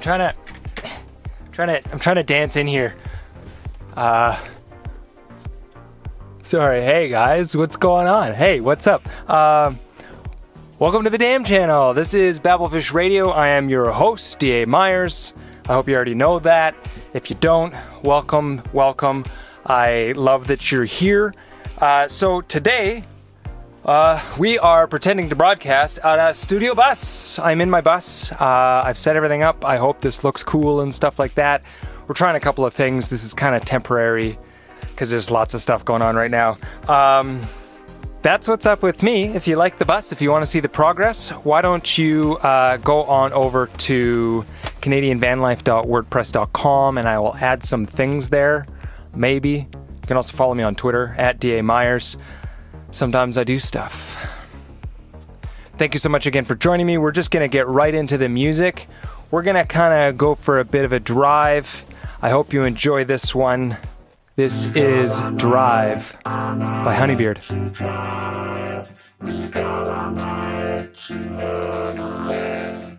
I'm trying to dance in here. Sorry. Hey guys, what's going on? Hey, what's up? Welcome to the Damn Channel. This is Babblefish Radio. I am your host, D.A. Myers. I hope you already know that. If you don't, welcome. I love that you're here. So today, we are pretending to broadcast out of Studio Bus. I'm in my bus. I've set everything up. I hope this looks cool and stuff like that. We're trying a couple of things. This is kind of temporary because there's lots of stuff going on right now. That's what's up with me. If you like the bus, if you want to see the progress, why don't you go on over to canadianvanlife.wordpress.com and I will add some things there, maybe. You can also follow me on Twitter, @DA Myers. Sometimes I do stuff. Thank you so much again for joining me. We're just going to get right into the music. We're going to kind of go for a bit of a drive. I hope you enjoy this one. This is Drive by Honeybeard. We got all night to run away.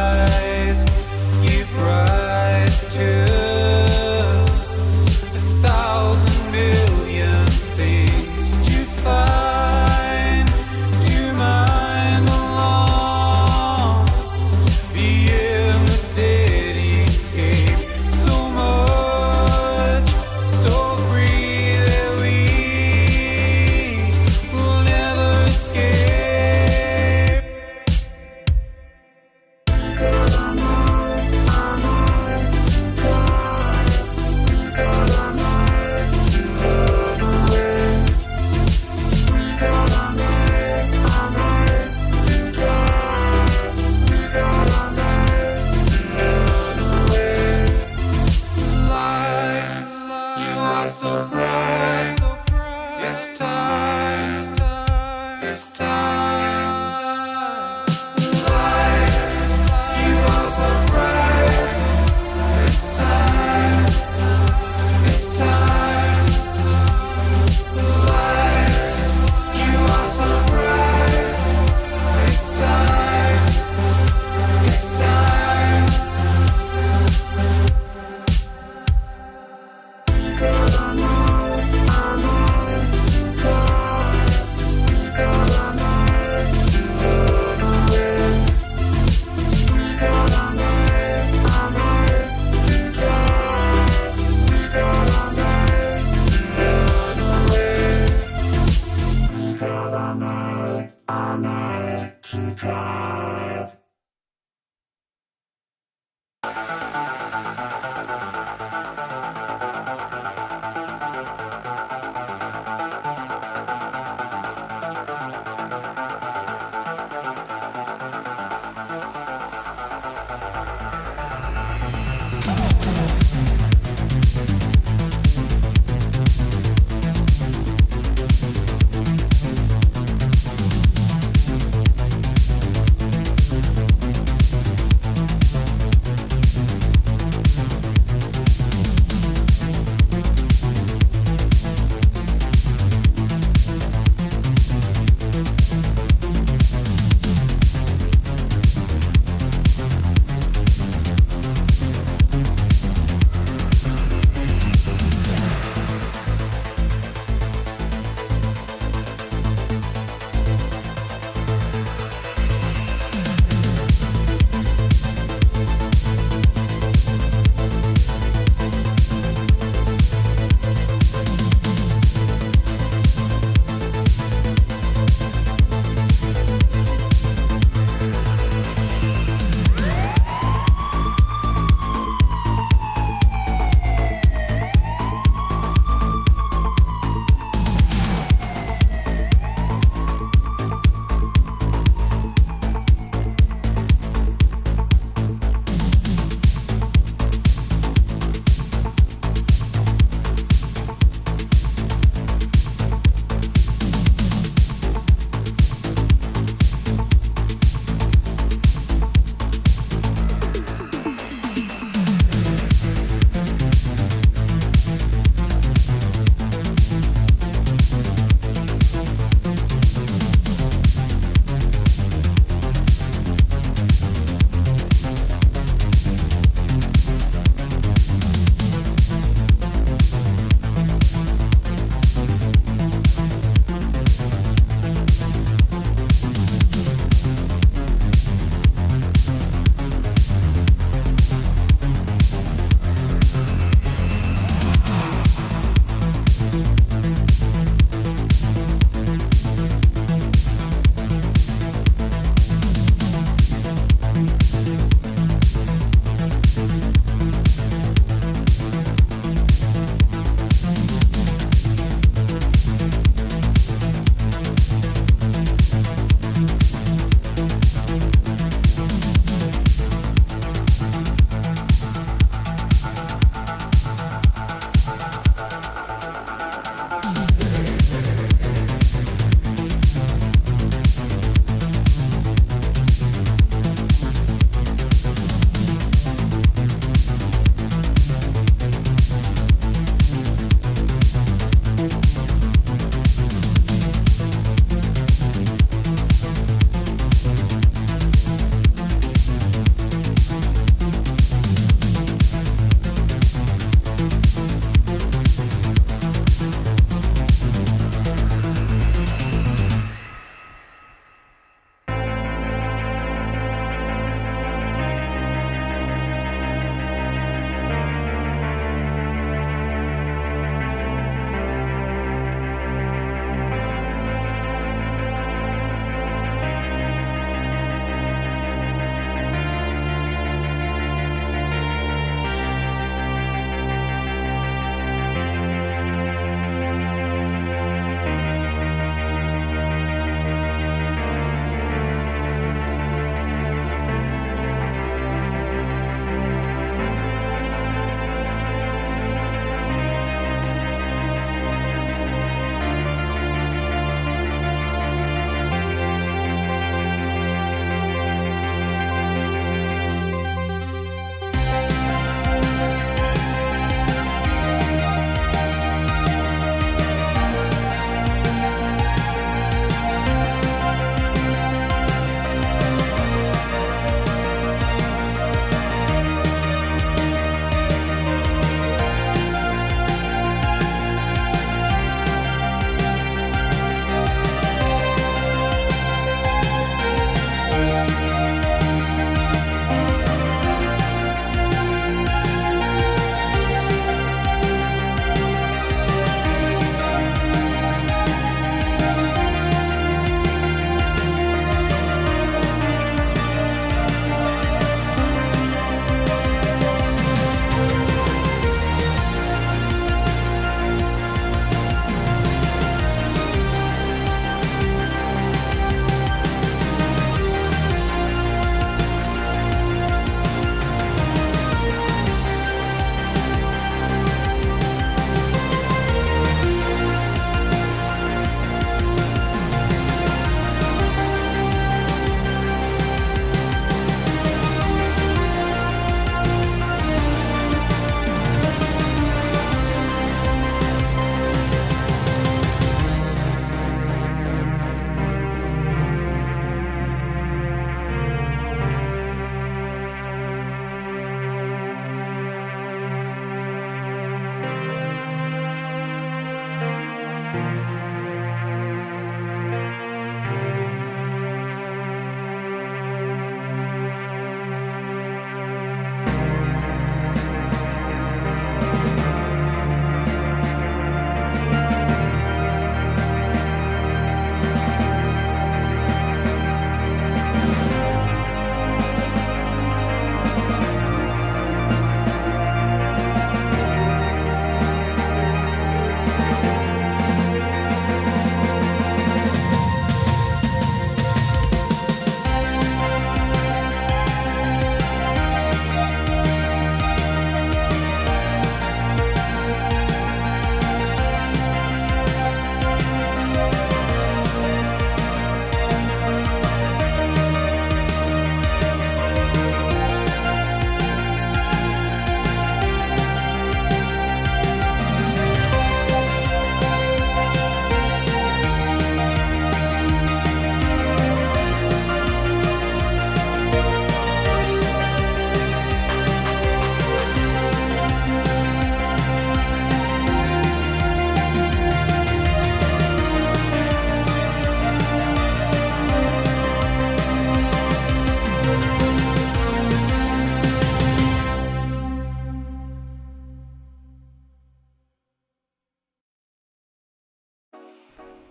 Got all night to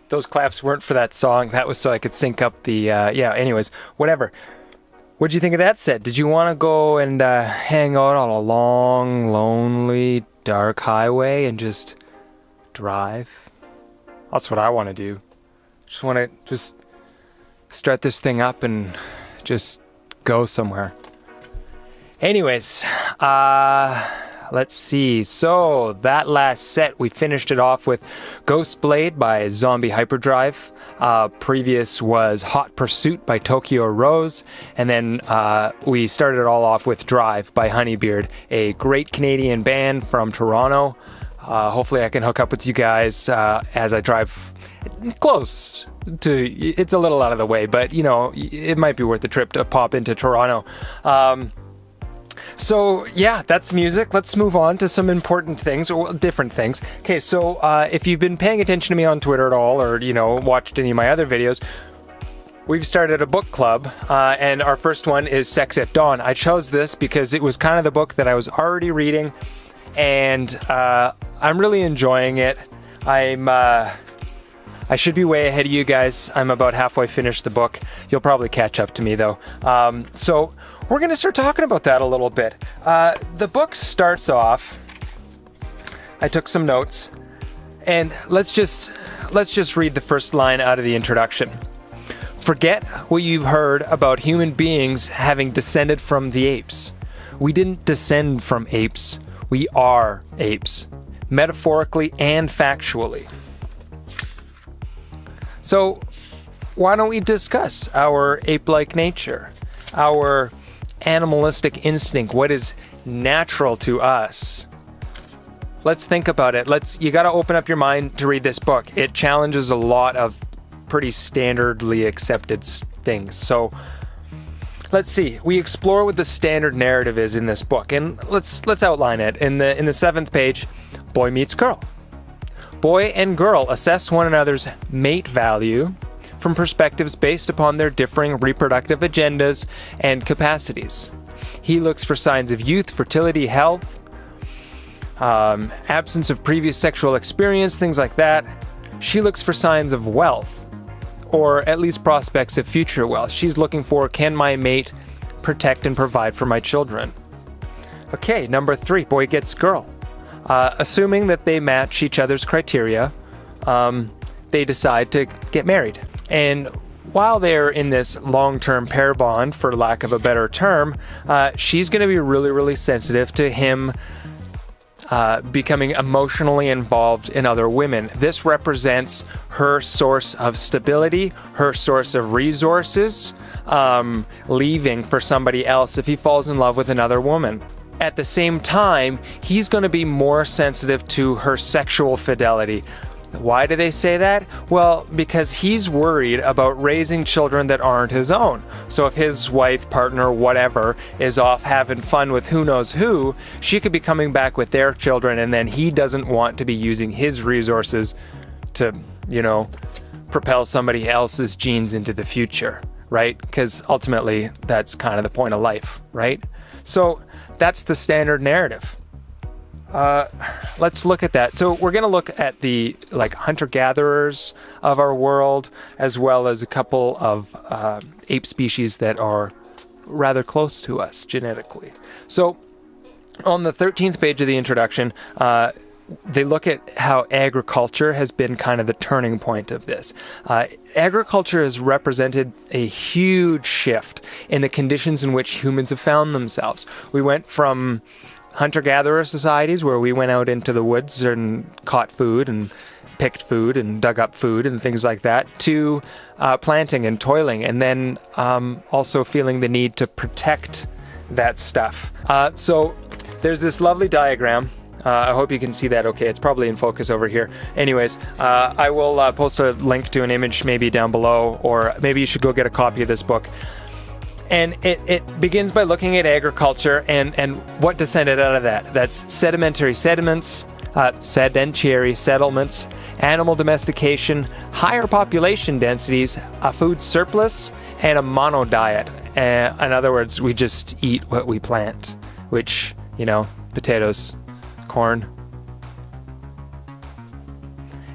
those claps weren't for that song. That was so I could sync up the, anyways, whatever. What'd you think of that set? Did you want to go and hang out on a long, lonely, dark highway and just drive? That's what I want to do. Just want to start this thing up and just go somewhere. Anyways, let's see. So that last set, we finished it off with Ghost Blade by Zombie Hyperdrive. Previous was Hot Pursuit by Tokyo Rose. And then we started it all off with Drive by Honeybeard, a great Canadian band from Toronto. Hopefully I can hook up with you guys as I drive close to, it's a little out of the way, but you know, it might be worth the trip to pop into Toronto. So yeah, that's music. Let's move on to some important things, or different things. Okay, so if you've been paying attention to me on Twitter at all, or you know, watched any of my other videos, we've started a book club, and our first one is Sex at Dawn. I chose this because it was kind of the book that I was already reading, and I'm really enjoying it. I should be way ahead of you guys. I'm about halfway finished the book. You'll probably catch up to me though. So we're going to start talking about that a little bit. The book starts off, I took some notes, and let's just read the first line out of the introduction. Forget what you've heard about human beings having descended from the apes. We didn't descend from apes. We are apes, metaphorically and factually. So why don't we discuss our ape-like nature, our animalistic instinct, what is natural to us? Let's think about it. You got to open up your mind to read this book. It challenges a lot of pretty standardly accepted things. So let's see. We explore what the standard narrative is in this book, and let's outline it. In the 7th page, boy meets girl. Boy and girl assess one another's mate value from perspectives based upon their differing reproductive agendas and capacities. He looks for signs of youth, fertility, health, absence of previous sexual experience, things like that. She looks for signs of wealth, or at least prospects of future wealth. She's looking for, can my mate protect and provide for my children? Okay, number 3, boy gets girl. Assuming that they match each other's criteria, they decide to get married. And while they're in this long-term pair bond, for lack of a better term, she's going to be really, really sensitive to him becoming emotionally involved in other women. This represents her source of stability, her source of resources, leaving for somebody else if he falls in love with another woman. At the same time, he's going to be more sensitive to her sexual fidelity. Why do they say that? Well, because he's worried about raising children that aren't his own. So if his wife, partner, whatever, is off having fun with who knows who, she could be coming back with their children, and then he doesn't want to be using his resources to, you know, propel somebody else's genes into the future, right? Because ultimately, that's kind of the point of life, right? So that's the standard narrative. Let's look at that. So we're going to look at the hunter-gatherers of our world, as well as a couple of ape species that are rather close to us genetically. So on the 13th page of the introduction, they look at how agriculture has been kind of the turning point of this. Agriculture has represented a huge shift in the conditions in which humans have found themselves. We went from hunter-gatherer societies where we went out into the woods and caught food and picked food and dug up food and things like that, to planting and toiling, and then also feeling the need to protect that stuff. So there's this lovely diagram. I hope you can see that okay. It's probably in focus over here. Anyways, I will post a link to an image maybe down below, or maybe you should go get a copy of this book. And it begins by looking at agriculture and what descended out of that. That's sedentary settlements, animal domestication, higher population densities, a food surplus, and a mono diet. In other words, we just eat what we plant, which, you know, potatoes, corn,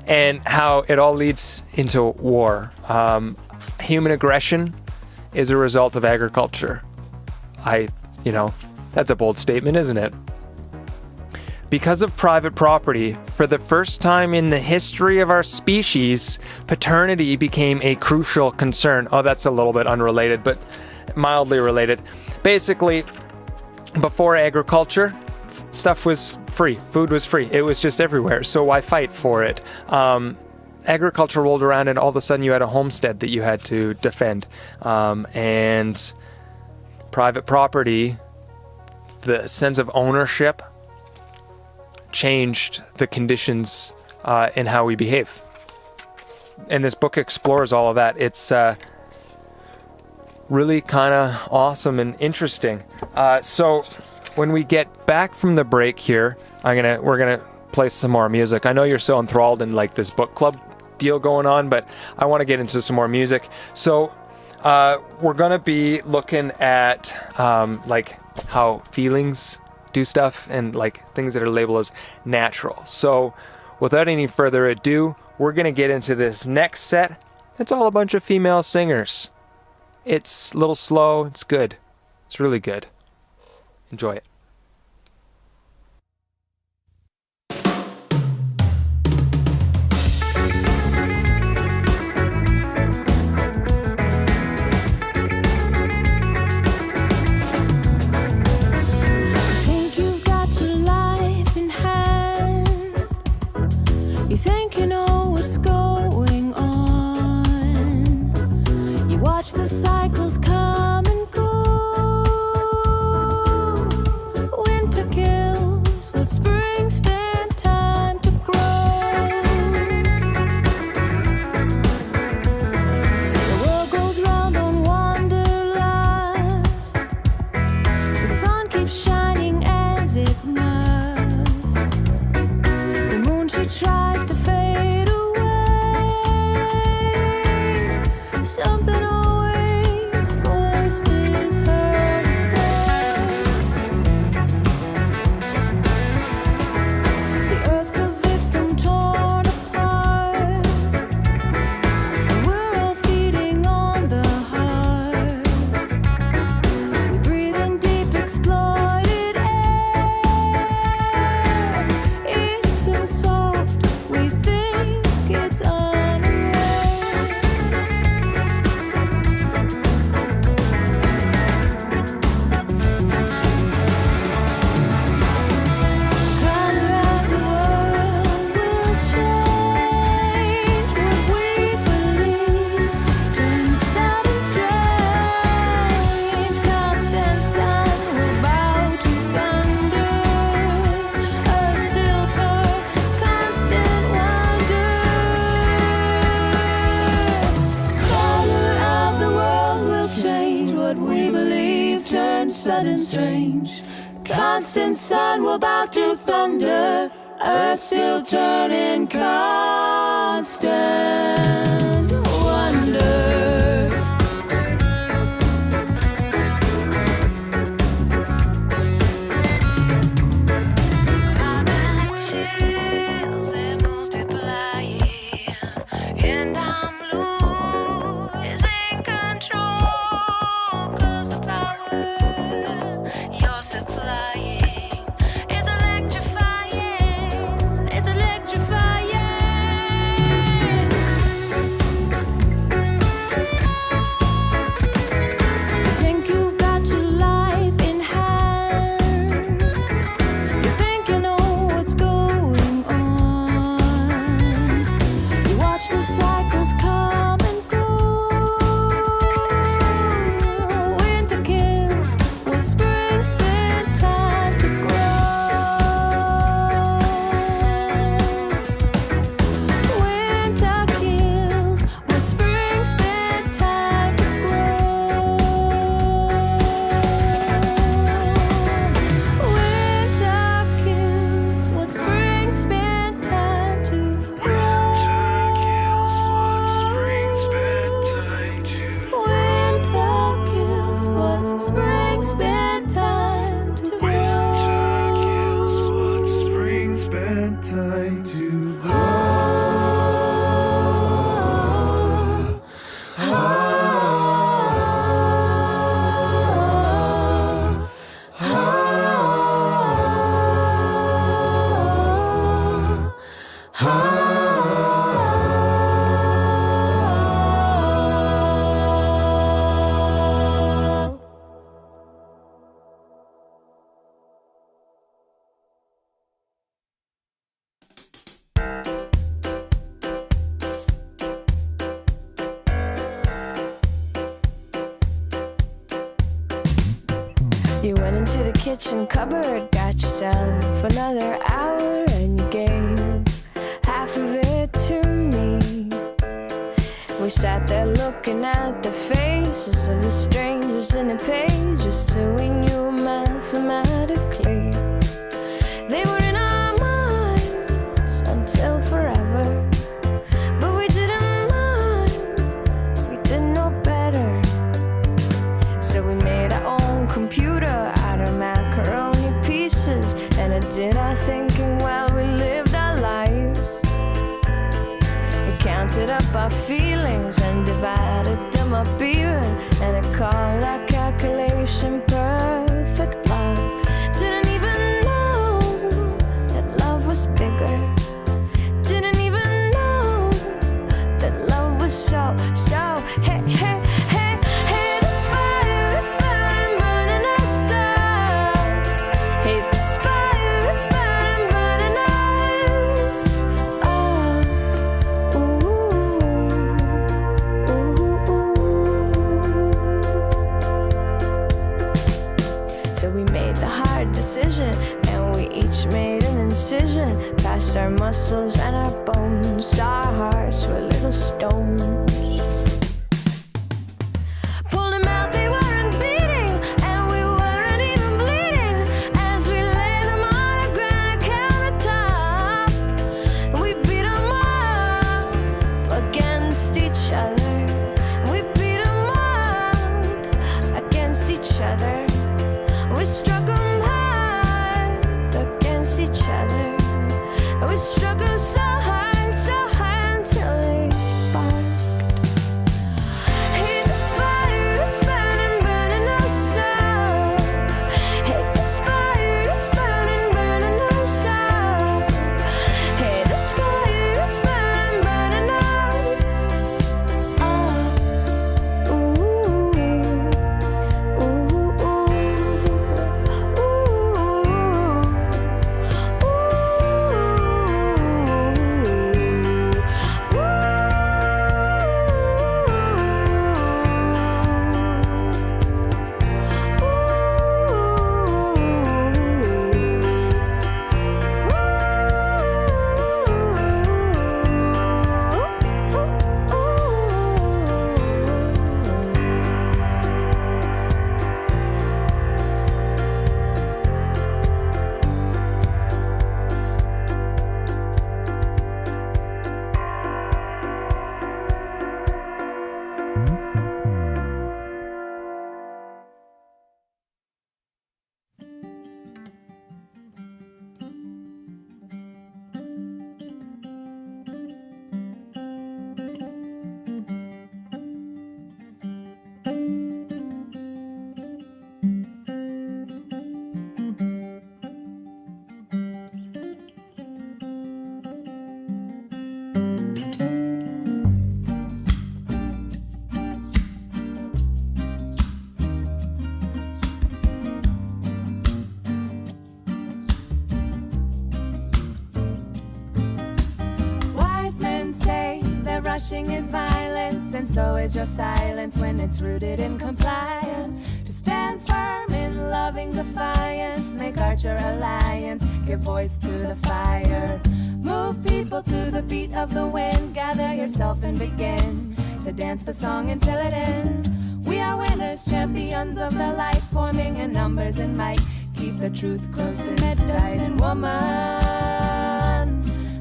and how it all leads into war. Human aggression is a result of agriculture. That's a bold statement, isn't it? Because of private property, for the first time in the history of our species, paternity became a crucial concern. Oh, that's a little bit unrelated, but mildly related. Basically, before agriculture, stuff was free. Food was free. It was just everywhere. So why fight for it? Agriculture rolled around and all of a sudden you had a homestead that you had to defend. And private property, the sense of ownership, changed the conditions in how we behave. And this book explores all of that. It's really kind of awesome and interesting. So when we get back from the break here, we're gonna play some more music. I know you're so enthralled in like this book club deal going on, but I want to get into some more music. So we're gonna be looking at like how feelings do stuff and like things that are labeled as natural. So without any further ado, we're gonna get into this next set. It's all a bunch of female singers. It's a little slow. It's good. It's really good. Enjoy it. The cycles come and go. Winter kills what spring spent time to grow. The world goes round on wanderlust. The sun keeps shining as it must. The moon, she tries to fade away. Something strange. Constant sun, we're about to thunder. Earth still turning, constant wonder. I got chills, they multiply, and I'm losing control. 'Cause the power you're supplying is electrifying, it's electrifying. You went into the kitchen cupboard, got yourself another hour, and you gave half of it to me. We sat there looking at the faces of the strangers in the pages till we knew mathematically they were in our minds until forever. But we didn't mind, we didn't know better. So we made our own computer out of macaroni pieces, and it did our thinking while we lived our lives. It counted up our feelings and divided them up even, and it called our calculation perfect love. Didn't even know that love was bigger. Didn't even know that love was so, hey, hey, hey, hey, this fire, it's burning, burning us up. Hey, this fire, it's burning, burning us up. Ooh, ooh. So we made the hard decision, and we each made an incision past our muscles and our bones. Our hearts were little stones. Pulled them out, they weren't beating, and we weren't even bleeding. As we lay them on a granite countertop, we beat them up against each other. We beat them up against each other. We struck them hard against each other. We struck them so hard until they sparked. Hey, this fire, it's burning, burning us up. Hey, this fire, it's burning, burning us up. Hey, this fire, it's burning, burning us up. Ooh, ooh, ooh, ooh. Rushing is violence, and so is your silence when it's rooted in compliance. To stand firm in loving defiance, make Archer alliance, give voice to the fire. Move people to the beat of the wind, gather yourself and begin to dance the song until it ends. We are winners, champions of the light, forming in numbers and might. Keep the truth close in sight. And woman,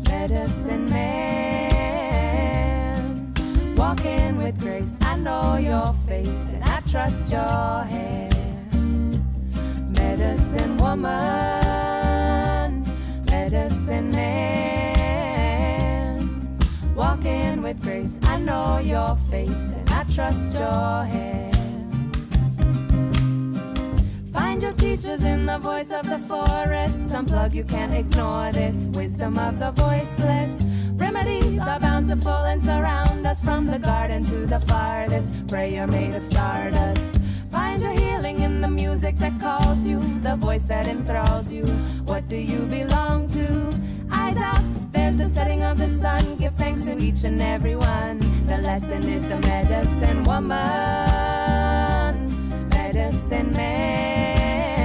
medicine man, walking with grace. I know your face and I trust your hand. Medicine woman, medicine man, walking with grace. I know your face and I trust your hands. Find your teachers in the voice of the forest. Unplug, you can't ignore this wisdom of the voiceless. Remedies are bountiful and surround us, from the garden to the farthest. Prayer made of stardust. Find your healing in the music that calls you, the voice that enthralls you. What do you belong to? Eyes out, there's the setting of the sun. Give thanks to each and every one. The lesson is the medicine woman, medicine man,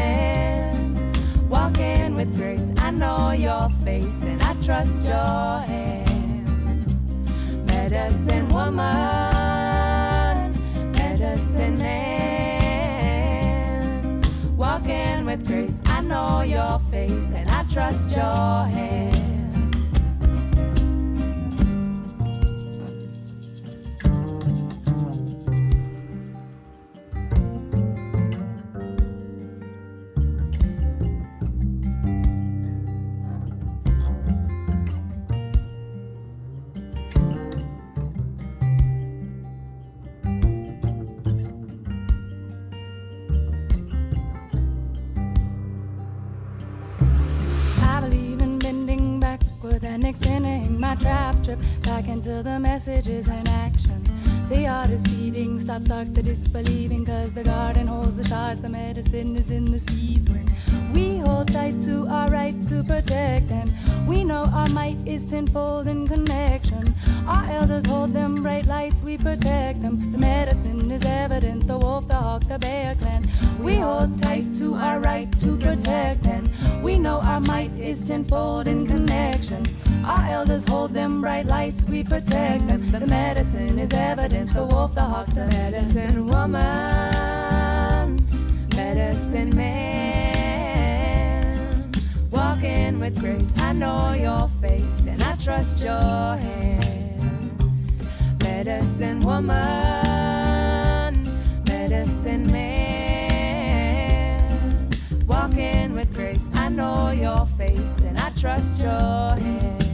with grace. I know your face and I trust your hands. Medicine woman, medicine man. Walking with grace, I know your face and I trust your hands. And extending my trap strip back into the messages and action. The art is feeding, stop start the disbelieving, cause the garden holds the shards, the medicine is in the seeds. When we hold tight to our right to protect, and we know our might is tenfold in connection. Our elders hold them bright lights, we protect them. The medicine is evident, the wolf, the hawk, the bear clan. We hold tight to our right to protect, and we know our might is tenfold in connection. Our elders hold them bright lights, we protect them. The medicine is evidence, the wolf, the hawk, the medicine woman, medicine man. Walking with grace, I know your face and I trust your hands. Medicine woman, medicine man. Walking with grace, I know your face and I trust your hands.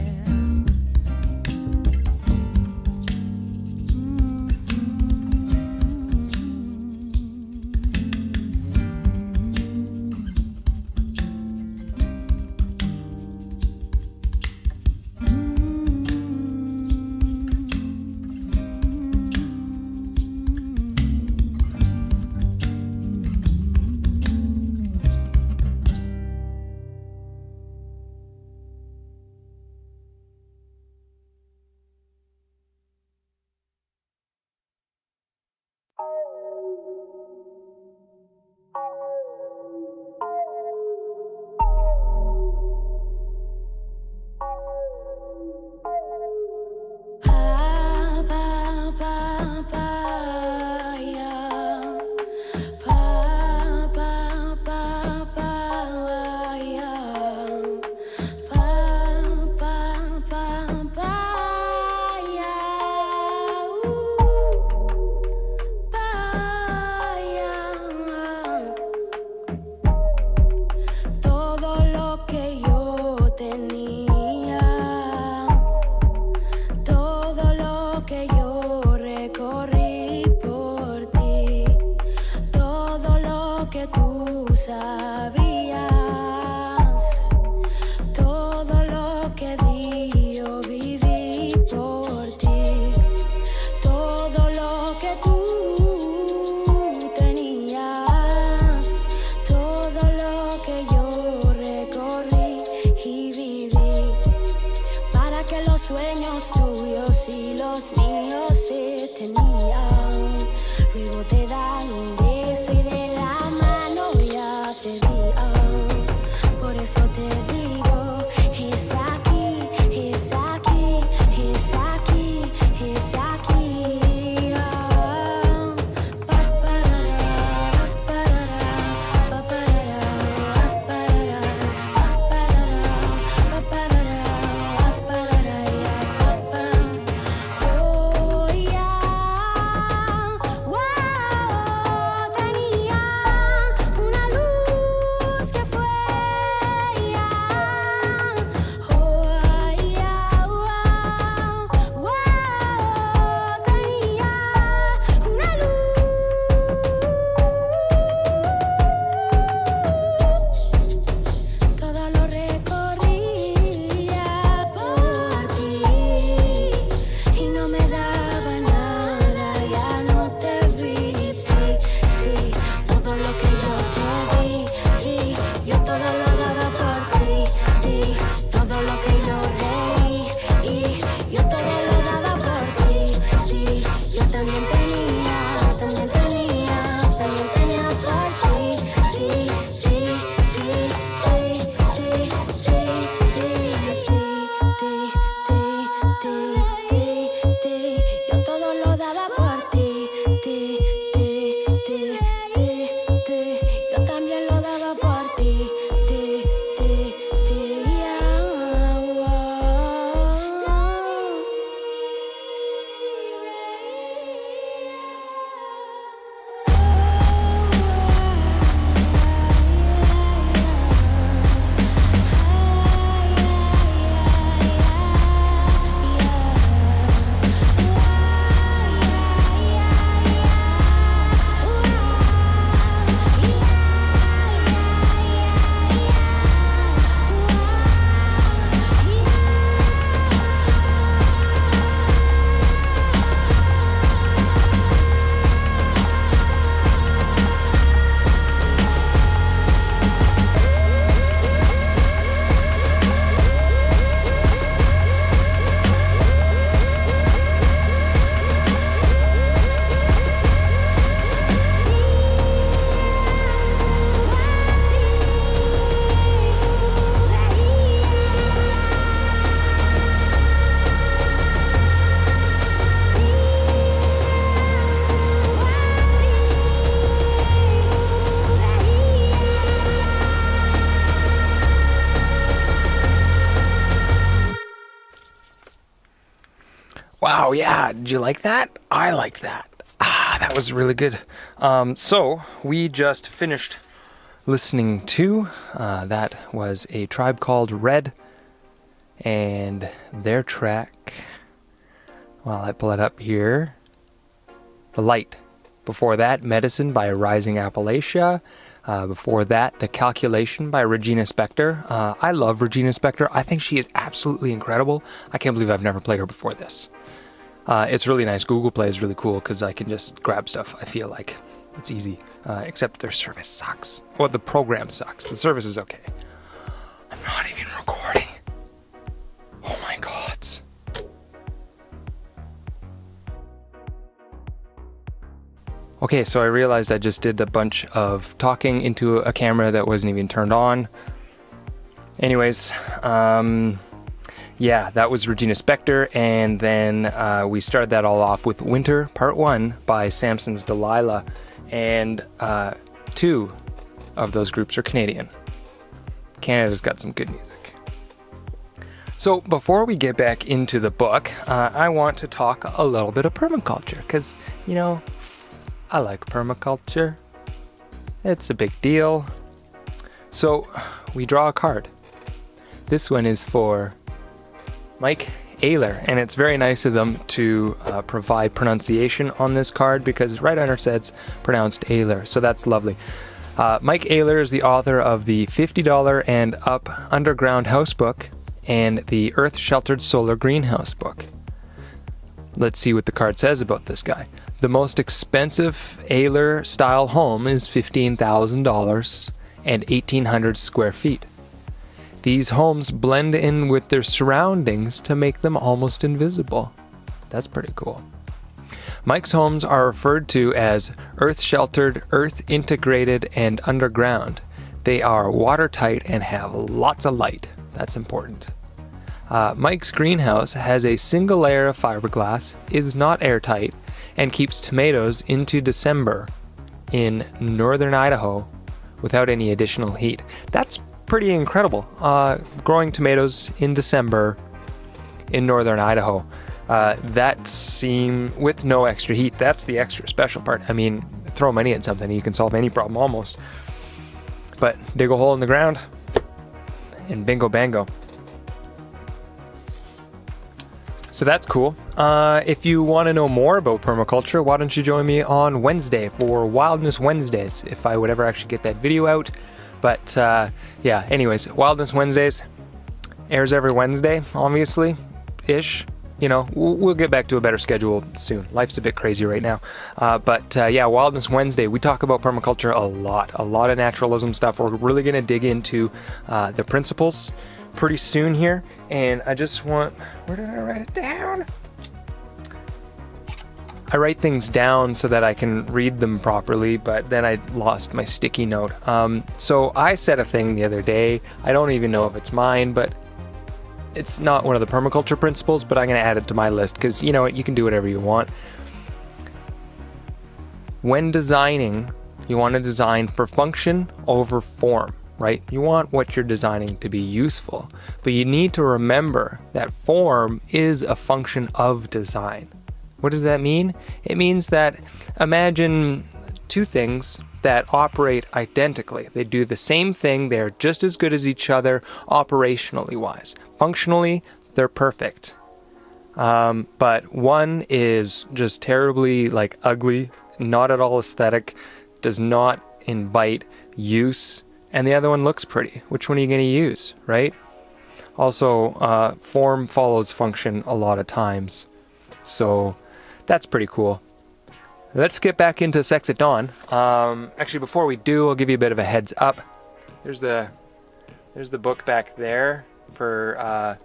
Sueños tuyos y los míos se tenían. lo daba por ti, ti, ti, ti, ti, ti. Yo también lo daba por ti, ti, ti, ti. Wow, yeah, did you like that? I liked that. That was really good. So we just finished listening to, that was a Tribe Called Red, and their track, well, I pull it up here, The Light. Before that, Medicine by Rising Appalachia. Before that, The Calculation by Regina Spektor. I love Regina Spektor. I think she is absolutely incredible. I can't believe I've never played her before this. It's really nice. Google Play is really cool because I can just grab stuff. I feel like it's easy, except their service sucks. Well, the program sucks. The service is okay. I'm not even recording. Oh my god. Okay, so I realized I just did a bunch of talking into a camera that wasn't even turned on. Anyways, yeah, that was Regina Spektor, and then we started that all off with Winter Part 1 by Samson's Delilah, and 2 of those groups are Canadian. Canada's got some good music. So before we get back into the book, I want to talk a little bit of permaculture, because, you know, I like permaculture. It's a big deal. So we draw a card. This one is for Mike Ayler, and it's very nice of them to provide pronunciation on this card because right under it says pronounced Ayler, so that's lovely. Mike Ayler is the author of the $50 and up underground house book and the Earth Sheltered Solar Greenhouse book. Let's see what the card says about this guy. The most expensive Ayler style home is $15,000 and 1,800 square feet. These homes blend in with their surroundings to make them almost invisible. That's pretty cool. Mike's homes are referred to as earth-sheltered, earth-integrated, and underground. They are watertight and have lots of light. That's important. Mike's greenhouse has a single layer of fiberglass, is not airtight, and keeps tomatoes into December in northern Idaho without any additional heat. That's pretty incredible. Growing tomatoes in December in northern Idaho. That seem with no extra heat. That's the extra special part. I mean, throw money at something, you can solve any problem almost. But dig a hole in the ground and bingo bango. So that's cool. If you want to know more about permaculture, why don't you join me on Wednesday for Wildness Wednesdays, if I would ever actually get that video out. But yeah, anyways, Wildness Wednesdays airs every Wednesday, obviously, ish. You know, we'll get back to a better schedule soon. Life's a bit crazy right now. But yeah, Wildness Wednesday, we talk about permaculture a lot of naturalism stuff. We're really going to dig into the principles pretty soon here. And I just want, where did I write it down? I write things down so that I can read them properly, but then I lost my sticky note. So I said a thing the other day. I don't even know if it's mine, but it's not one of the permaculture principles, but I'm going to add it to my list because, you know what, you can do whatever you want. when designing, you want to design for function over form, right? You want what you're designing to be useful, but you need to remember that form is a function of design. What does that mean? It means that imagine two things that operate identically. They do the same thing. They're just as good as each other operationally wise. Functionally, they're perfect. But one is just terribly ugly, not at all aesthetic, does not invite use, and the other one looks pretty. Which one are you going to use, right? Also, form follows function a lot of times. So that's pretty cool. Let's get back into Sex at Dawn. Actually, before we do, I'll give you a bit of a heads up. There's the book back there for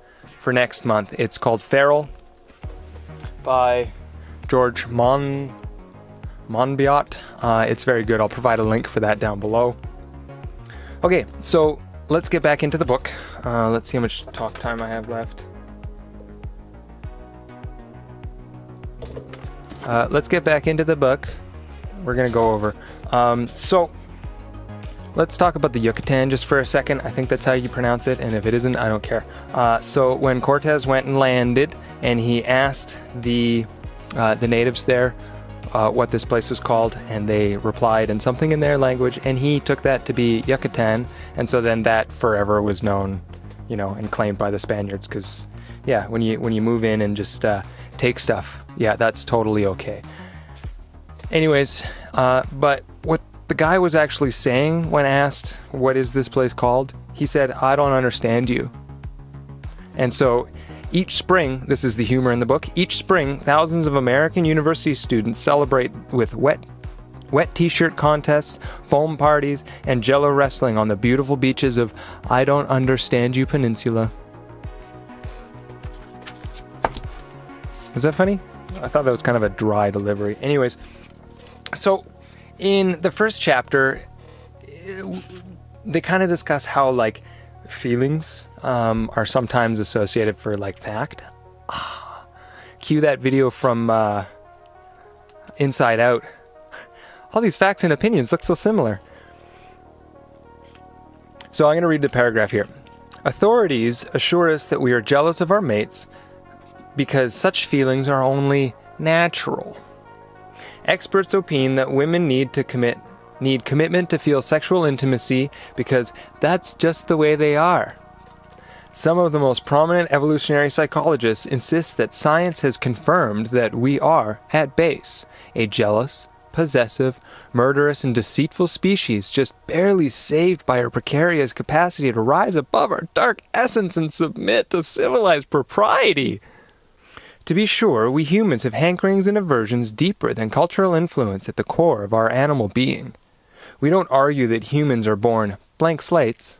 next month. It's called Feral by George Monbiot. It's very good. I'll provide a link for that down below. Okay, so let's get back into the book. Let's see how much talk time I have left. Let's get back into the book. We're going to go over. So let's talk about the Yucatan just for a second. I think that's how you pronounce it, and if it isn't, I don't care. So when Cortez went and landed, and he asked the natives there what this place was called, and they replied in something in their language, and he took that to be Yucatan, and so then that forever was known, and claimed by the Spaniards, because yeah, when you move in and just take stuff, yeah, that's totally okay. Anyways, but what the guy was actually saying when asked, what is this place called? He said, I don't understand you. And so each spring, this is the humor in the book, each spring, thousands of American university students celebrate with wet t-shirt contests, foam parties, and jello wrestling on the beautiful beaches of I Don't Understand You Peninsula. Was that funny? I thought that was kind of a dry delivery. Anyways, so in the first chapter, they kind of discuss how feelings are sometimes associated for fact. Cue that video from Inside Out. All these facts and opinions look so similar. So I'm going to read the paragraph here. Authorities assure us that we are jealous of our mates because such feelings are only natural. Experts opine that women need commitment to feel sexual intimacy because that's just the way they are. Some of the most prominent evolutionary psychologists insist that science has confirmed that we are, at base, a jealous, possessive, murderous, and deceitful species just barely saved by our precarious capacity to rise above our dark essence and submit to civilized propriety. To be sure, we humans have hankerings and aversions deeper than cultural influence at the core of our animal being. We don't argue that humans are born blank slates,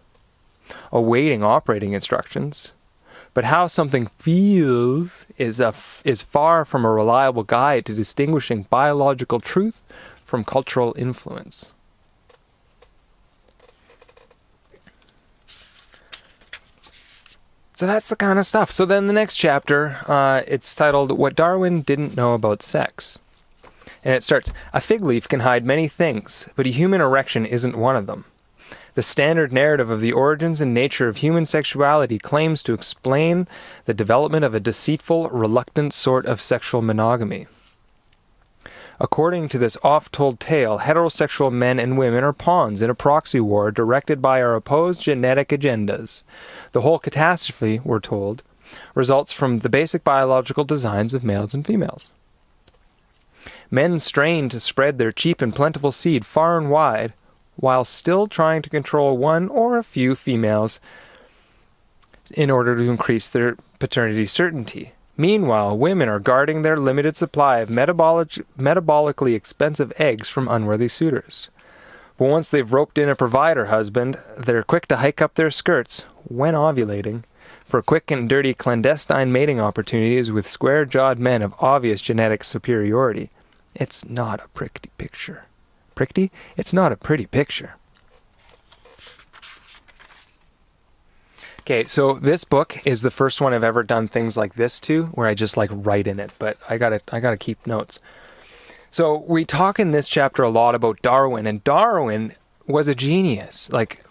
awaiting operating instructions, but how something feels is far from a reliable guide to distinguishing biological truth from cultural influence. So that's the kind of stuff. So then the next chapter, it's titled What Darwin Didn't Know About Sex. And it starts, a fig leaf can hide many things, but a human erection isn't one of them. The standard narrative of the origins and nature of human sexuality claims to explain the development of a deceitful, reluctant sort of sexual monogamy. According to this oft-told tale, heterosexual men and women are pawns in a proxy war directed by our opposed genetic agendas. The whole catastrophe, we're told, results from the basic biological designs of males and females. Men strain to spread their cheap and plentiful seed far and wide, while still trying to control one or a few females in order to increase their paternity certainty. Meanwhile, women are guarding their limited supply of metabolically expensive eggs from unworthy suitors. But once they've roped in a provider husband, they're quick to hike up their skirts, when ovulating, for quick and dirty clandestine mating opportunities with square-jawed men of obvious genetic superiority. It's not a pretty picture. Pretty? It's not a pretty picture. Okay, so this book is the first one I've ever done things like this to, where I just write in it, but I gotta keep notes. So we talk in this chapter a lot about Darwin, and Darwin was a genius, like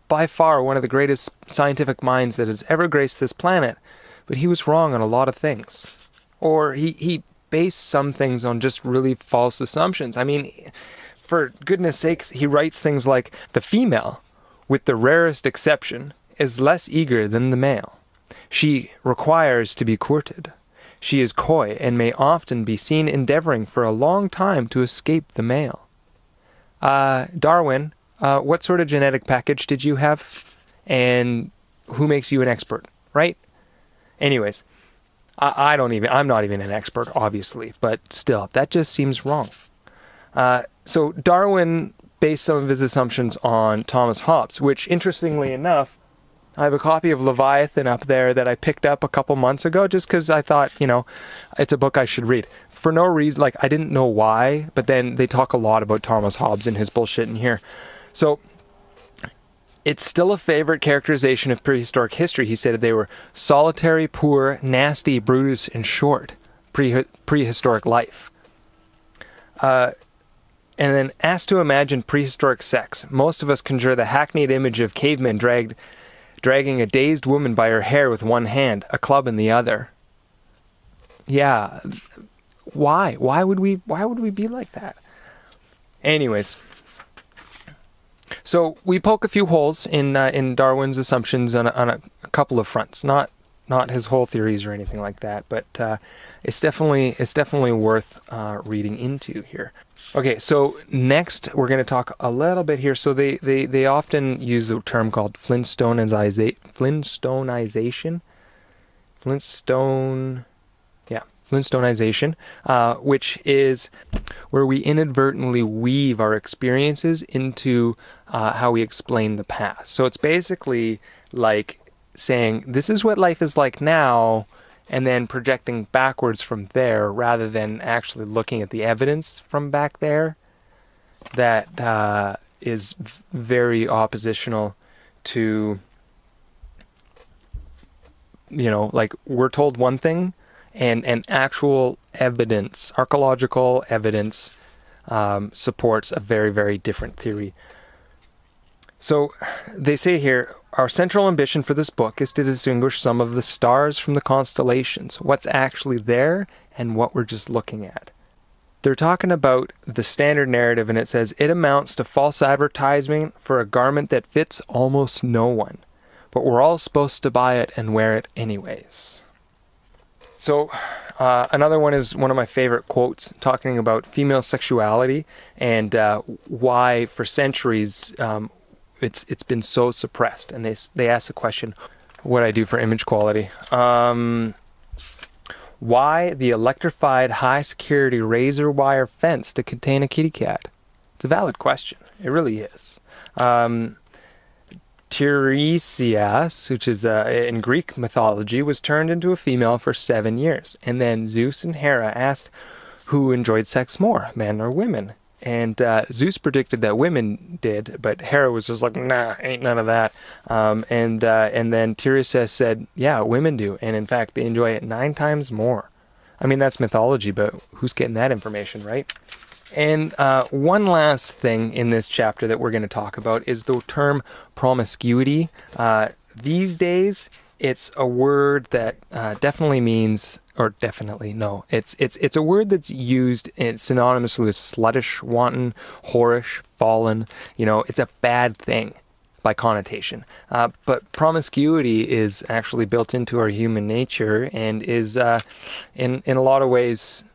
by far one of the greatest scientific minds that has ever graced this planet, but he was wrong on a lot of things. Or he based some things on just really false assumptions. I mean, for goodness sakes, he writes things like, the female, with the rarest exception, is less eager than the male. She requires to be courted. She is coy and may often be seen endeavoring for a long time to escape the male. Darwin, what sort of genetic package did you have? And who makes you an expert, right? Anyways, I'm not even an expert, obviously, but still, that just seems wrong. So Darwin based some of his assumptions on Thomas Hobbes, which, interestingly enough, I have a copy of Leviathan up there that I picked up a couple months ago just because I thought, it's a book I should read. For no reason, like, I didn't know why, but then they talk a lot about Thomas Hobbes and his bullshit in here. So it's still a favorite characterization of prehistoric history. He said they were solitary, poor, nasty, brutish, and short. Prehistoric life. And then asked to imagine prehistoric sex. Most of us conjure the hackneyed image of cavemen dragging a dazed woman by her hair with one hand, a club in the other. Yeah. Why? Why would we be like that? Anyways. So we poke a few holes in Darwin's assumptions on a couple of fronts. Not his whole theories or anything like that, but it's definitely worth reading into here. Okay, so next we're going to talk a little bit here. So they often use a term called Flintstoneization, which is where we inadvertently weave our experiences into how we explain the past. So it's basically like saying, this is what life is like now, and then projecting backwards from there rather than actually looking at the evidence from back there. That is very oppositional to, like, we're told one thing, and actual evidence, archaeological evidence, supports a very, very different theory. So they say here, our central ambition for this book is to distinguish some of the stars from the constellations, what's actually there and what we're just looking at. They're talking about the standard narrative, and it says, it amounts to false advertising for a garment that fits almost no one, but we're all supposed to buy it and wear it anyways. So another one is one of my favorite quotes, talking about female sexuality and why for centuries it's been so suppressed. And they ask the question, what I do for image quality. Why the electrified high security razor wire fence to contain a kitty cat? It's a valid question. It really is. Tiresias, which is in Greek mythology, was turned into a female for 7 years. And then Zeus and Hera asked who enjoyed sex more, men or women. And Zeus predicted that women did, but Hera was just like, nah, ain't none of that. And then Tiresias said, yeah, women do. And in fact, they enjoy it 9 times more. I mean, that's mythology, but who's getting that information, right? And one last thing in this chapter that we're going to talk about is the term promiscuity. These days, it's a word that definitely means, or definitely, no, it's a word that's used synonymously with sluttish, wanton, whorish, fallen. It's a bad thing by connotation. But promiscuity is actually built into our human nature and is, in a lot of ways,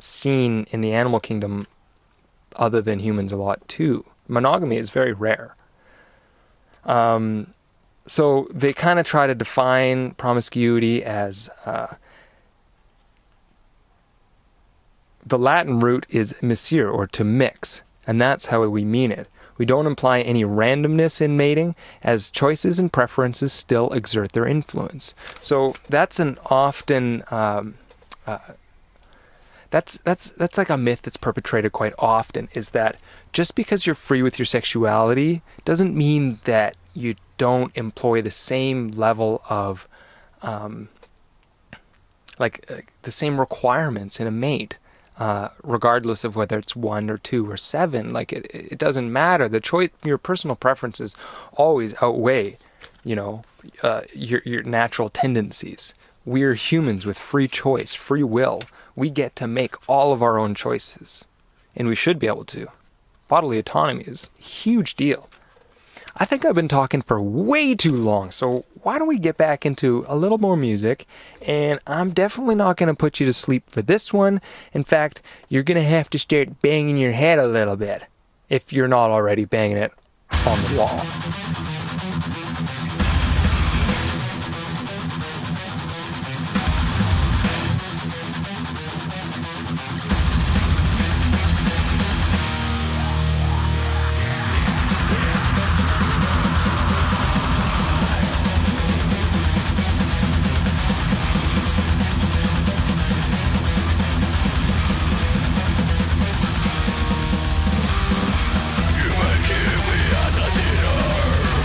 seen in the animal kingdom other than humans a lot too. Monogamy is very rare. So they kind of try to define promiscuity as the Latin root is miscere, or to mix, and that's how we mean it. We don't imply any randomness in mating, as choices and preferences still exert their influence. So that's an often that's like a myth that's perpetrated quite often, is that just because you're free with your sexuality doesn't mean that you don't employ the same level of the same requirements in a mate. regardless of whether it's 1 or 2 or 7. Like it doesn't matter. The choice, your personal preferences always outweigh, your natural tendencies. We're humans with free choice, free will. We get to make all of our own choices, and we should be able to. Bodily autonomy is a huge deal. I think I've been talking for way too long, so why don't we get back into a little more music? And I'm definitely not going to put you to sleep for this one. In fact, you're going to have to start banging your head a little bit, if you're not already banging it on the wall. You may kill me as a sinner.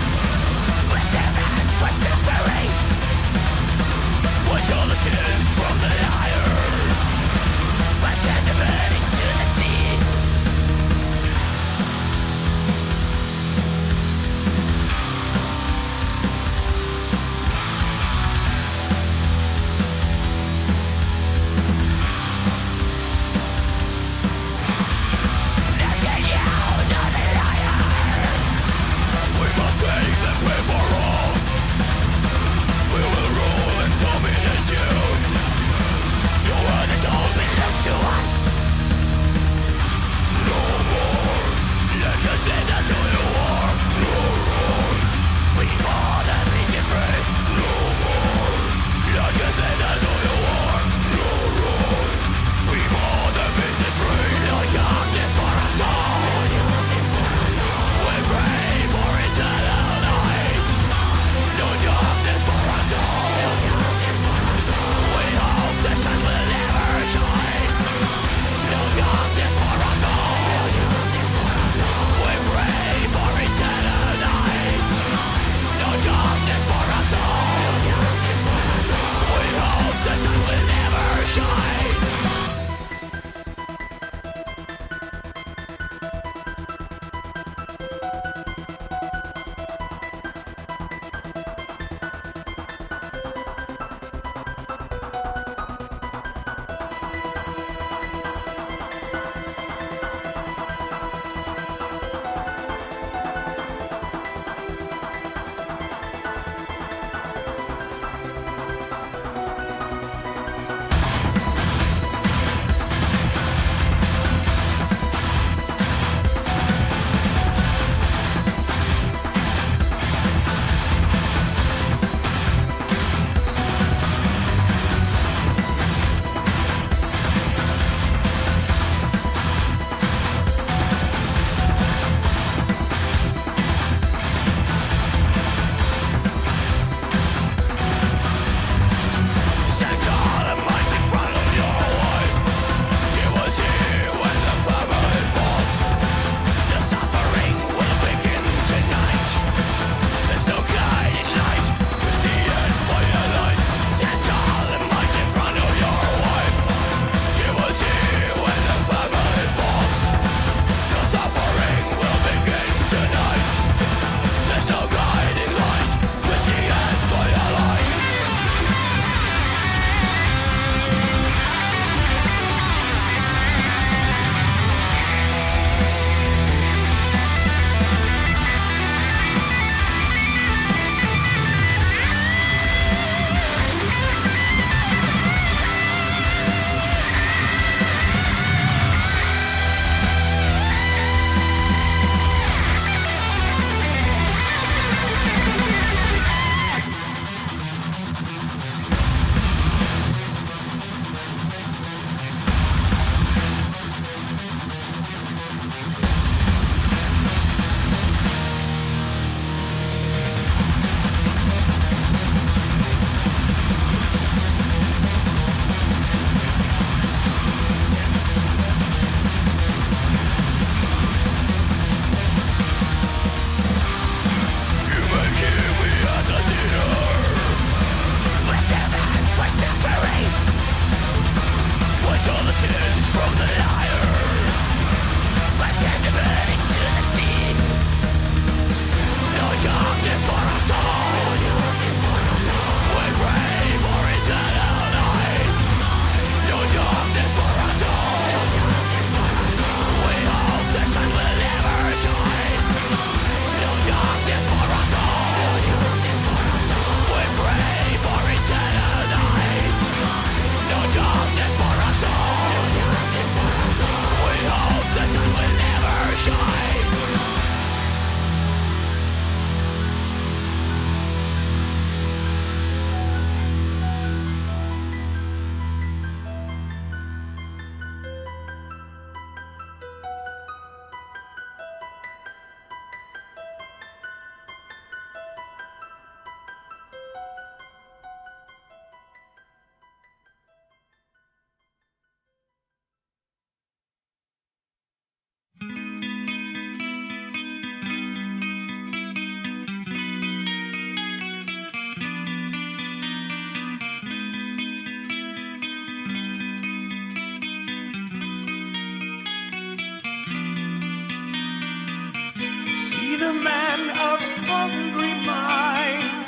The man of hungry mind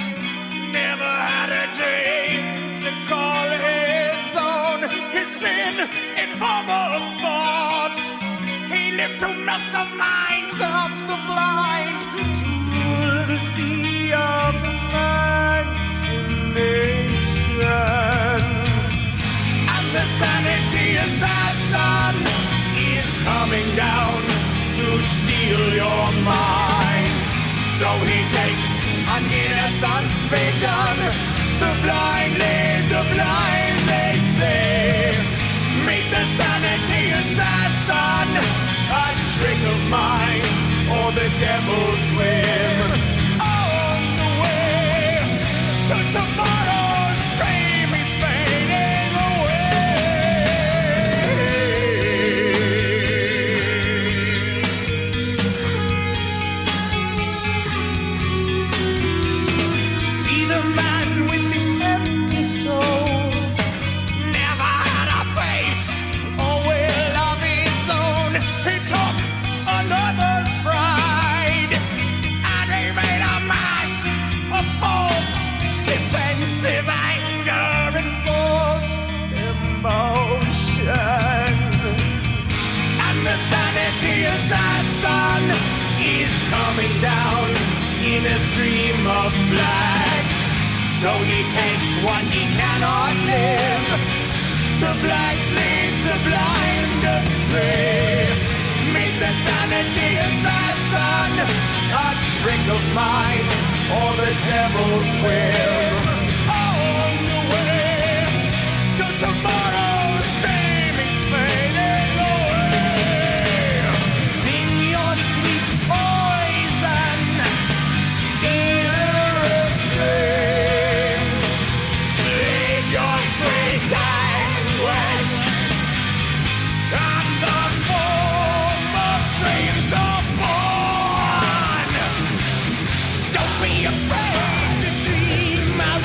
never had a dream to call his own. His sin in form of thought, he lived to melt the minds of the blind, to the sea of imagination. And the sanity assassin is coming down to steal your mind. So he takes an innocent's vision. The blind lead the blind, they say. Meet the sanity assassin, a trick of mine, or the devil's whim. On the way to tomorrow's dream, he's fading away. Anger and false emotion. And the sanity assassin is coming down in a stream of black. So he takes what he cannot live. The black leads the blind astray. Meet the sanity assassin, a trick of mine, or the devil's will. On the way to tomorrow's dream, it's fading away. Sing your sweet poison, stealer of dreams. Leave your sweet anguish, and the form of dreams are born. Don't be afraid to dream out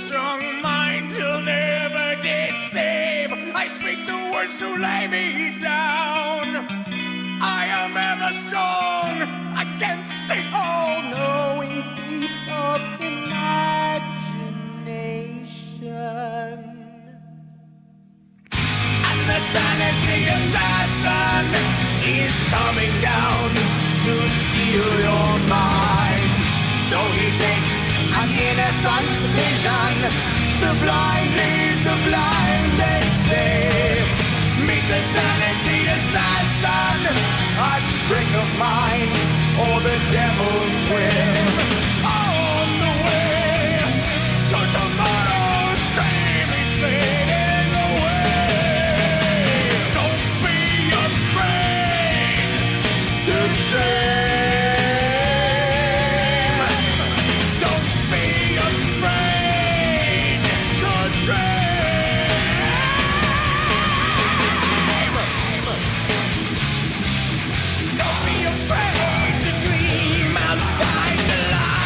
strong mind he'll never did save. I speak the words to lay me down. I am ever strong against the all-knowing thief of imagination. And the sanity assassin is coming down to steal your mind. So he takes an innocent vision. The blind lead the blind, they say. Meet the sanity assassin, a trick of mine, or the devil's will. On the way to tomorrow's dream is fading away. Don't be afraid to dream. Don't be afraid to dream. Don't be afraid to dream outside the line.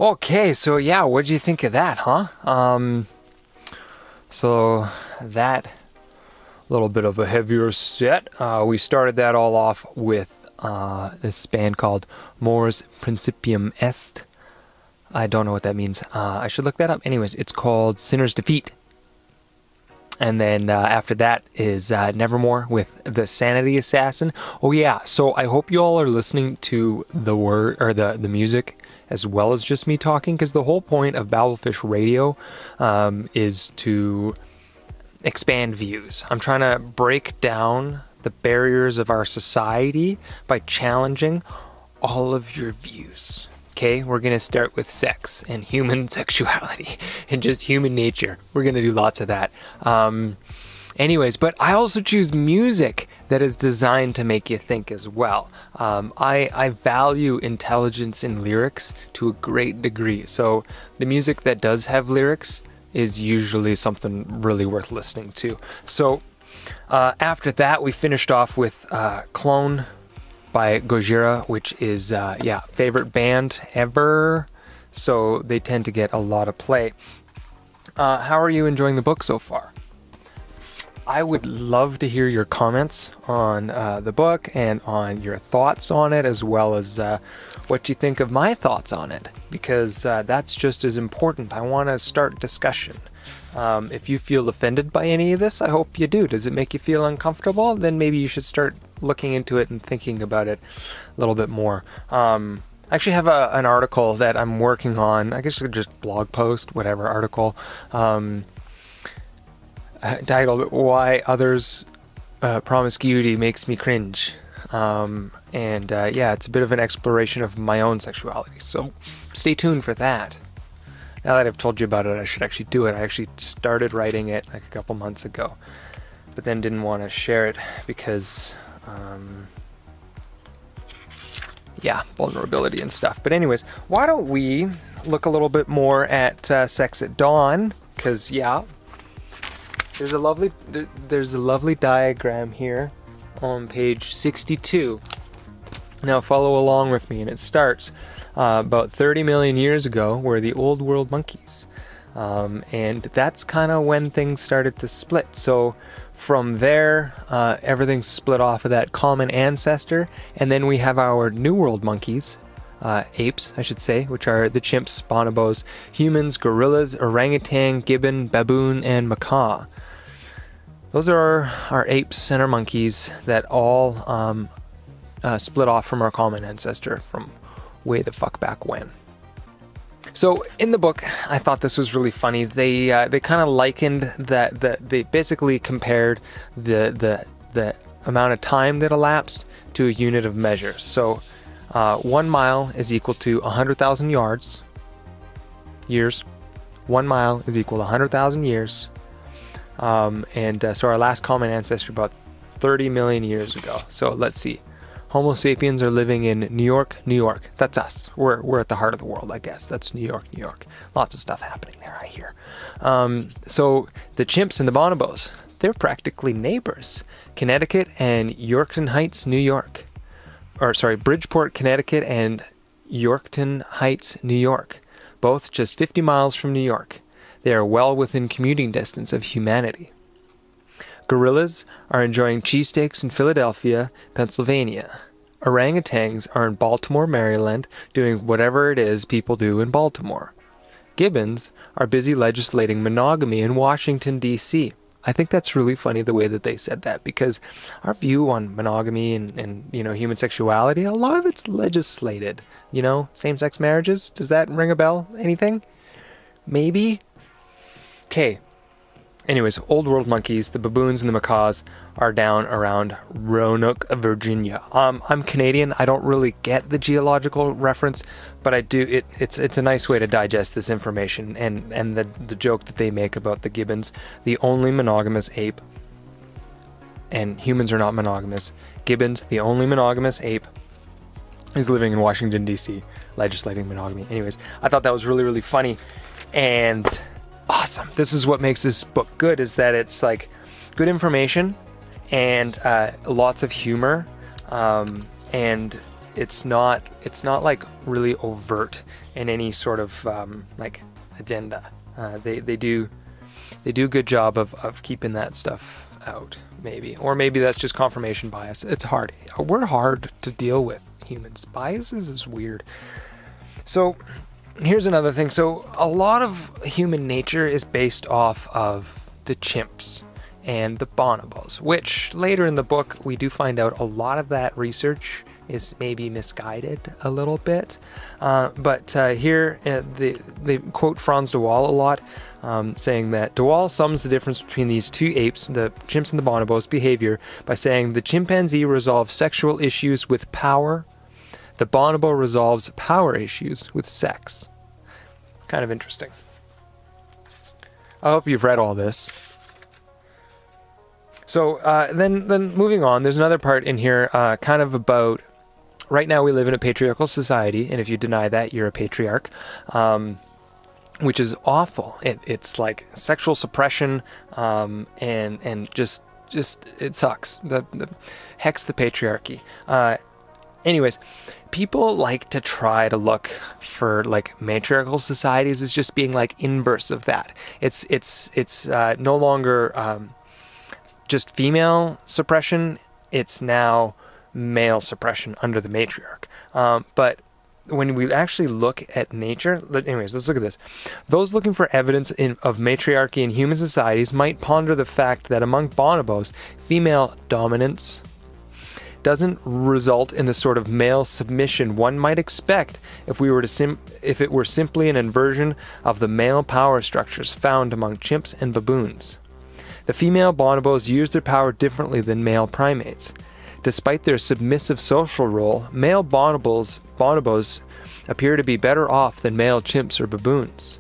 Okay, so yeah, what'd you think of that, huh? So that little bit of a heavier set. We started that all off with this band called Mors Principium Est. I don't know what that means. I should look that up. Anyways, it's called Sinner's Defeat. And then after that is Nevermore with The Sanity Assassin. Oh yeah, so I hope you all are listening to the word or the music as well as just me talking, because the whole point of Babelfish Radio is to expand views. I'm trying to break down the barriers of our society by challenging all of your views. Okay, we're going to start with sex and human sexuality and just human nature. We're going to do lots of that. Anyways, but I also choose music that is designed to make you think as well. I value intelligence in lyrics to a great degree. So the music that does have lyrics is usually something really worth listening to. So after that, we finished off with Clone by Gojira, which is, favorite band ever. So they tend to get a lot of play. How are you enjoying the book so far? I would love to hear your comments on the book and on your thoughts on it, as well as what you think of my thoughts on it, because that's just as important. I want to start discussion. If you feel offended by any of this, I hope you do. Does it make you feel uncomfortable? Then maybe you should start looking into it and thinking about it a little bit more. I actually have an article that I'm working on. I guess just blog post, whatever article, titled "Why Others' Promiscuity Makes Me Cringe." It's a bit of an exploration of my own sexuality. So stay tuned for that. Now that I've told you about it, I should actually do it. I actually started writing it like a couple months ago, but then didn't want to share it because, vulnerability and stuff. But anyways, why don't we look a little bit more at Sex at Dawn? Because, there's a lovely diagram here on page 62. Now follow along with me, and it starts about 30 million years ago were the old world monkeys. And that's kind of when things started to split. So from there, everything split off of that common ancestor. And then we have our new world monkeys, apes, I should say, which are the chimps, bonobos, humans, gorillas, orangutan, gibbon, baboon, and macaw. Those are our apes and our monkeys that all split off from our common ancestor from way the fuck back when. So in the book, I thought this was really funny. They kind of likened they basically compared the amount of time that elapsed to a unit of measure. So 1 mile is equal to 100,000 years. 1 mile is equal to 100,000 years. So our last common ancestor about 30 million years ago. So let's see. Homo sapiens are living in New York, New York. That's us. We're at the heart of the world, I guess. That's New York, New York. Lots of stuff happening there, I hear. So the chimps and the bonobos, they're practically neighbors. Connecticut and Yorkton Heights, New York. Bridgeport, Connecticut and Yorkton Heights, New York. Both just 50 miles from New York. They are well within commuting distance of humanity. Gorillas are enjoying cheesesteaks in Philadelphia, Pennsylvania. Orangutans are in Baltimore, Maryland, doing whatever it is people do in Baltimore. Gibbons are busy legislating monogamy in Washington, D.C. I think that's really funny the way that they said that, because our view on monogamy and human sexuality, a lot of it's legislated. Same-sex marriages, does that ring a bell? Anything? Maybe? Okay. Anyways, old world monkeys, the baboons and the macaws are down around Roanoke, Virginia. I'm Canadian. I don't really get the geological reference, but I do. It's a nice way to digest this information. And the joke that they make about the gibbons, the only monogamous ape, and humans are not monogamous. Gibbons, the only monogamous ape, is living in Washington, D.C., legislating monogamy. Anyways, I thought that was really, really funny. And awesome. This is what makes this book good, is that it's like good information and lots of humor, and it's not like really overt in any sort of like agenda. They do a good job of keeping that stuff out, maybe. Or maybe that's just confirmation bias. It's hard. We're hard to deal with, humans. Biases is weird. So here's another thing. So a lot of human nature is based off of the chimps and the bonobos, which later in the book we do find out a lot of that research is maybe misguided a little bit. But here they quote Franz de Waal a lot, saying that de Waal sums the difference between these two apes, the chimps and the bonobos, behavior by saying the chimpanzee resolves sexual issues with power, the bonobo resolves power issues with sex. Kind of interesting. I hope you've read all this. So then moving on, there's another part in here kind of about, right now we live in a patriarchal society, and if you deny that, you're a patriarch, which is awful. It's like sexual suppression, and just it sucks. The hex the patriarchy. Anyways, people like to try to look for like matriarchal societies as just being like inverse of that. It's no longer just female suppression. It's now male suppression under the matriarch. But when we actually look at nature, anyways, let's look at this. Those looking for evidence of matriarchy in human societies might ponder the fact that among bonobos, female dominance doesn't result in the sort of male submission one might expect if it were simply an inversion of the male power structures found among chimps and baboons. The female bonobos use their power differently than male primates. Despite their submissive social role, male bonobos appear to be better off than male chimps or baboons.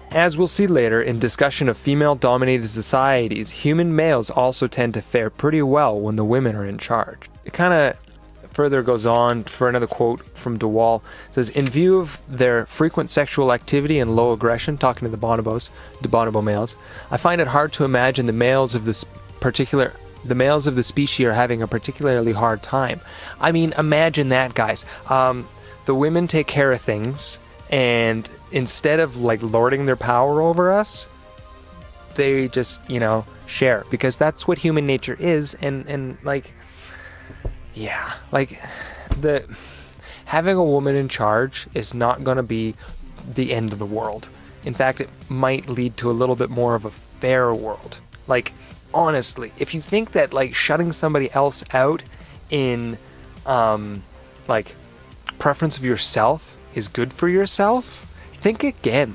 As we'll see later in discussion of female-dominated societies, human males also tend to fare pretty well when the women are in charge. It kind of further goes on for another quote from de Waal. It says, in view of their frequent sexual activity and low aggression, talking to the bonobo males, I find it hard to imagine the males of the species are having a particularly hard time. I mean, imagine that, guys. The women take care of things, and instead of like lording their power over us, they just, share, because that's what human nature is. And like, yeah, like having a woman in charge is not going to be the end of the world. In fact, it might lead to a little bit more of a fair world. Like, honestly, if you think that like shutting somebody else out in like preference of yourself is good for yourself, think again.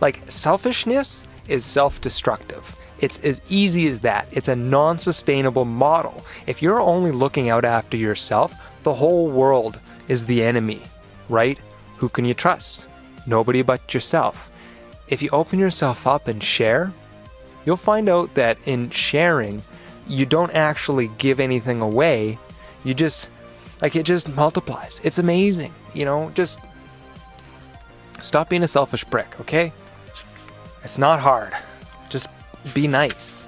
Like, selfishness is self-destructive. It's as easy as that. It's a non-sustainable model. If you're only looking out after yourself, the whole world is the enemy, right? Who can you trust? Nobody but yourself. If you open yourself up and share, you'll find out that in sharing, you don't actually give anything away. You just, like, it just multiplies. It's amazing, just stop being a selfish prick, okay? It's not hard. Just be nice.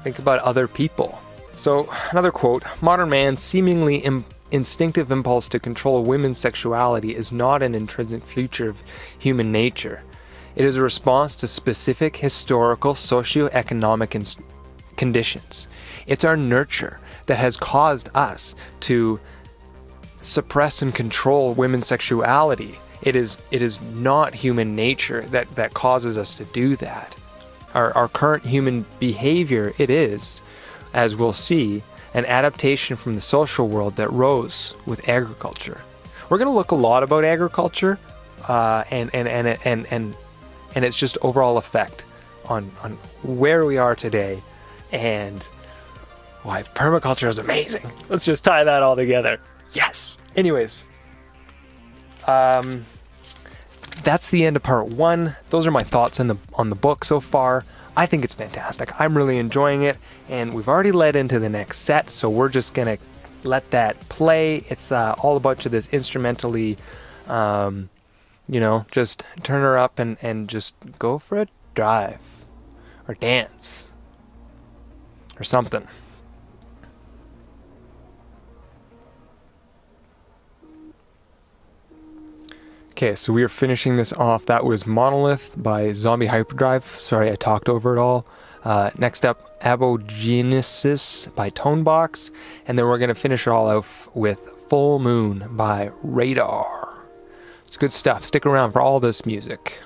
Think about other people. So, another quote, modern man's seemingly instinctive impulse to control women's sexuality is not an intrinsic feature of human nature. It is a response to specific historical socioeconomic conditions. It's our nurture that has caused us to suppress and control women's sexuality. It is not human nature that causes us to do that. Our current human behavior, it is, as we'll see, an adaptation from the social world that rose with agriculture. We're going to look a lot about agriculture and its just overall effect on where we are today and why permaculture is amazing. Let's just tie that all together. Yes. Anyways, that's the end of part 1. Those are my thoughts on the book so far. I think it's fantastic. I'm really enjoying it, and we've already led into the next set, so we're just gonna let that play. It's all about this instrumentally, just turn her up and just go for a drive or dance or something. Okay, so we are finishing this off. That was Monolith by Zombie Hyperdrive. Sorry, I talked over it all. Next up, Abogenesis by Tonebox. And then we're going to finish it all off with Full Moon by Radar. It's good stuff. Stick around for all this music.